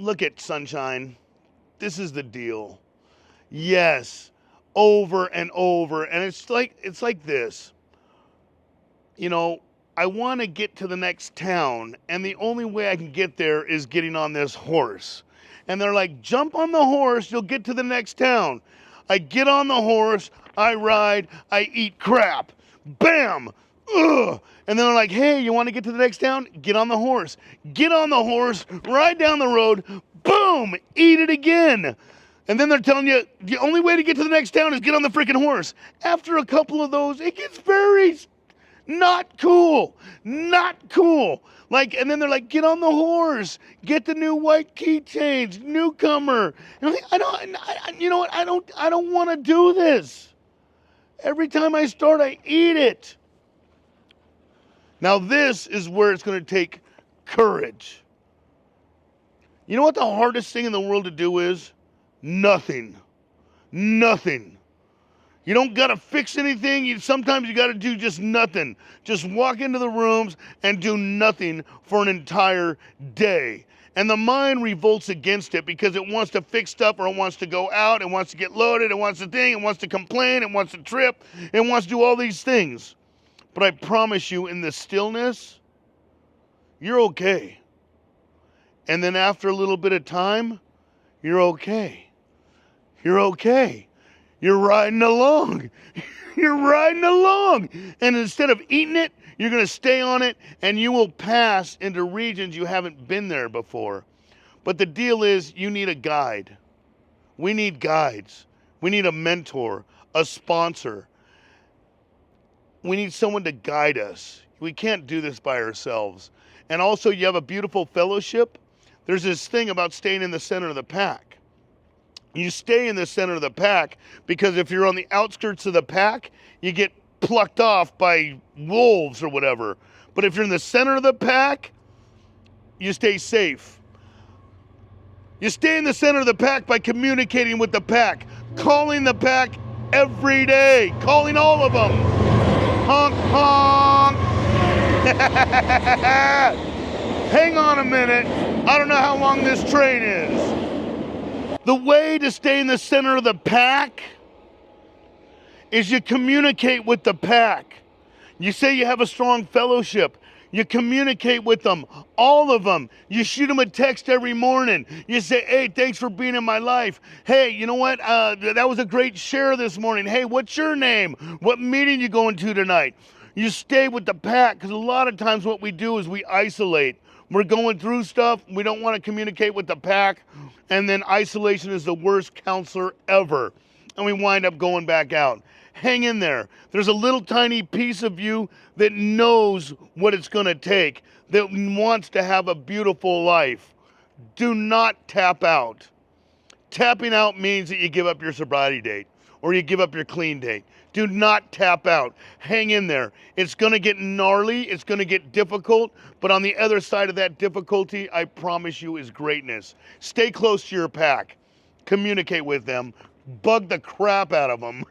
look at Sunshine. This is the deal. Yes, over and over. And it's like this. You know, I want to get to the next town, and the only way I can get there is getting on this horse. And they're like, jump on the horse, you'll get to the next town. I get on the horse, I ride, I eat crap. Bam! Ugh! And then they're like, hey, you want to get to the next town? Get on the horse. Get on the horse, ride down the road, boom! Eat it again. And then they're telling you, the only way to get to the next town is get on the freaking horse. After a couple of those, it gets very not cool. Not cool. Like, and then they're like, get on the horse. Get the new white keychains. Newcomer. And I'm like, you know what? I don't want to do this. Every time I start, I eat it. Now this is where it's going to take courage. You know what the hardest thing in the world to do is? Nothing. Nothing. You don't got to fix anything. Sometimes you got to do just nothing. Just walk into the rooms and do nothing for an entire day. And the mind revolts against it because it wants to fix stuff, or it wants to go out, it wants to get loaded, it wants to think, it wants to complain, it wants to trip, it wants to do all these things. But I promise you, in the stillness, you're okay. And then after a little bit of time, you're okay. You're okay. You're riding along. You're riding along. And instead of eating it, you're going to stay on it, and you will pass into regions you haven't been there before. But the deal is, you need a guide. We need guides. We need a mentor, a sponsor. We need someone to guide us. We can't do this by ourselves. And also, you have a beautiful fellowship. There's this thing about staying in the center of the pack. You stay in the center of the pack because if you're on the outskirts of the pack, you get plucked off by wolves or whatever. But if you're in the center of the pack, you stay safe. You stay in the center of the pack by communicating with the pack, calling the pack every day, calling all of them. Honk, honk. Hang on a minute. I don't know how long this train is. The way to stay in the center of the pack is you communicate with the pack. You say you have a strong fellowship. You communicate with them, all of them. You shoot them a text every morning. You say, hey, thanks for being in my life. Hey, you know what? That was a great share this morning. Hey, what's your name? What meeting you going to tonight? You stay with the pack, because a lot of times what we do is we isolate. We're going through stuff. We don't want to communicate with the pack. And then isolation is the worst counselor ever. And we wind up going back out. Hang in there. There's a little tiny piece of you that knows what it's going to take, that wants to have a beautiful life. Do not tap out. Tapping out means that you give up your sobriety date or you give up your clean date. Do not tap out. Hang in there. It's going to get gnarly. It's going to get difficult. But on the other side of that difficulty, I promise you, is greatness. Stay close to your pack. Communicate with them. Bug the crap out of them.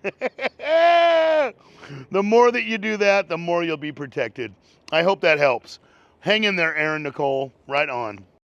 The more that you do that, the more you'll be protected. I hope that helps. Hang in there, Aaron Nicole. Right on.